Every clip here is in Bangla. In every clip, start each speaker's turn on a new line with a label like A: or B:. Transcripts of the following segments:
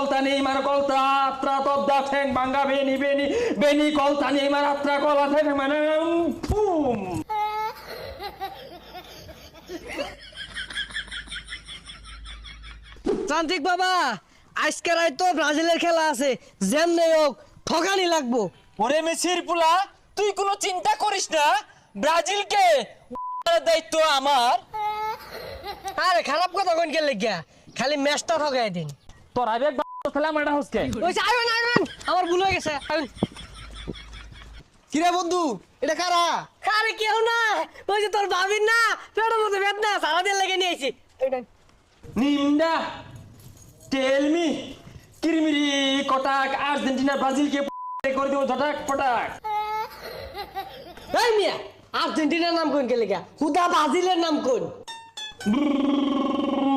A: কলতা নেইমার কলতা আত্রা তবদা ঠ্যাং ভাঙ্গা বেনি বেনি বেনি কলতা নেইমার আত্রা কলা ঠ্যাং মানে ফুম।
B: তান্ত্রিক বাবা আজকে রাত তো ব্রাজিলের খেলা আছে, যেমনি হোক ঠকানি লাগবো।
C: ওরে মেসির পুলা, তুই কোনো চিন্তা করিস না, ব্রাজিলকে দায়িত্ব আমার।
B: আরে খারাপ কথা কোন কে লাগিয়া, খালি ম্যাচটা ঠকাই দিন।
A: তোর আবেগ খেলা মারা হচ্ছে
B: ওই যে আইবেন আইবেন, আমার ভুল হয়ে গেছে।
D: কিরে বন্ধু, এটা কারা?
B: আরে কেউ না, ওই যে তোর ভাবির না পেটের মধ্যে বেদনা, সারাদিন লেগে নিয়ে আইছি।
A: NIMDA tell me কিরমিরি Kotak Argentina ব্রাজিলকে করে দেবো ধটাক পটাক।
B: এই মিয়া, আর্জেন্টিনার নাম কোন কে লাগিয়া, হুদা ব্রাজিলের নাম কোন?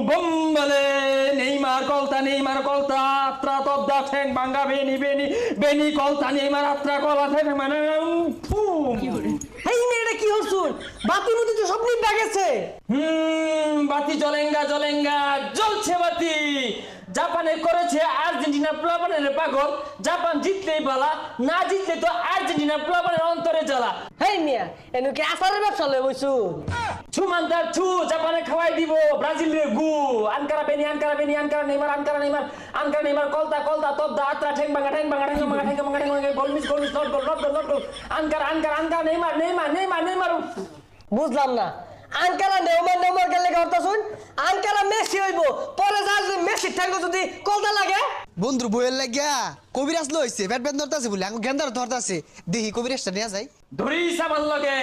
A: বম্বালে নেইমার কলতা আত্রা তবদা ঠ্যাং ভাঙ্গা বেনি বেনি বেনি কলতা নেইমার আত্রা কলা ঠ্যাং মানে ফুম।
B: এই মেয়েটা কি হচ্ছুন, বাতির মধ্যে তো সব নিভা গেছে।
A: বাতি জ্বলেঙ্গা জ্বলছে বাতি। জাপানে করেছে আর্জেন্টিনা প্লাবনের পাগল, জাপান জিতলেই বালা, না জিতলে তো আর্জেন্টিনা প্লাবনের অন্তরে জ্বালা।
B: হেই মিয়া, এনু কি আসারের ব্যবসা লয়ে বইছুন?
A: ছুমান্তার ছু জাপানে খাওয়াই দিব ব্রাজিলের গু। আনকারা বেনি আনকারা নেইমার কলতা তবদা আত্রা ঠ্যাং ভাঙ্গা গোলমিস নট গোল আনকারা নেইমার।
B: বুঝলাম না, আঙ্কারা নেউমার গেলে কথা শুন, আঙ্কারা মেসি হইব, পরে যা মেসি ঠ্যাঙ্গ যদি কলতা লাগে।
D: বন্ধুর বইয়ের লাগিয়া কবিরাজ লইছে, ব্যাট ব্যাট ধরতাছে বলে আঙ্গু গেন্দার ধরতাছে, দেখি কবিরাজটা নিয়ে যাই।
A: ধরিস আমার লগে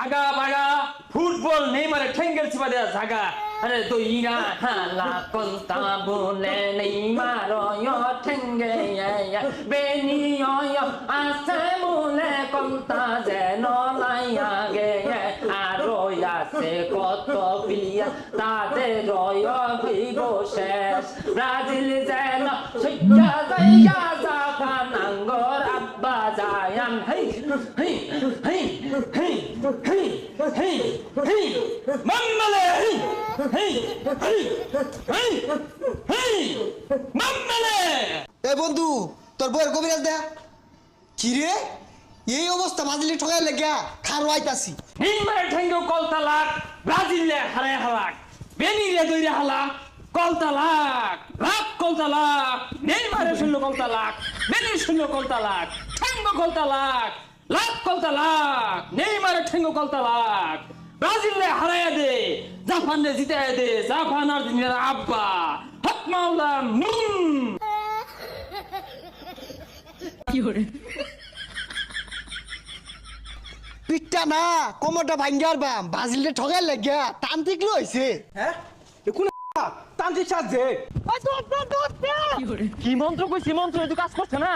A: আগা বাগা ফুটবল নেইমারে ঠেঙ্গেল চিপা দেয়া জাগা। আরে দইরা হালা কলতা বলে নেইমার ঠেঙ্গে বেনি আছে বলে কলতা যেন লাইয়া গে। আরো আছে কত প্রিয়া তাদের হইব শেষ। ব্রাজিল যেন সইয়া যাইয়া জাপান আঙ্গর আব্বা জায়ান। হেই হেই হেই হেই হেই হেই হেই মাম্মালে হেই হেই হেই হেই মাম্মালে।
D: এ বন্ধু, তোর বইয়ের কবিরাজ দেয়া কি রে? এই অবস্থা ব্রাজিলে ঠকাই লাগিয়া খারো আইতাছি।
A: নেইমারে ঠেঙ্গেও কলতা লাগ, ব্রাজিলে হারায় হালাক, বেনিরে দইরে হালা কলতা লাগ, কলতা লাগ, নেইমারে শূন্য কলতা লাগ, বেনি শূন্য কলতা লাগ, ঠেঙ্গ কলতা লাগ কলতা লাগ, নেইমারে ঠেঙ্গ কলতা লাগ। ব্রাজিলে হারায় দে, জাপানে জিতায় দে, জাপান আর্জেন্টিনার আব্বা হক মাওলা।
D: পিঠটা না কোমরটা ভাঙ্গার বাম, ব্রাজিলে ঠকাই লাগিয়া তান্ত্রিক লইছে।
C: হ্যাঁ কোন তান্ত্রিক সাজে
A: কি মন্ত্র কইছি, মন্ত্র এত কাজ করছে না।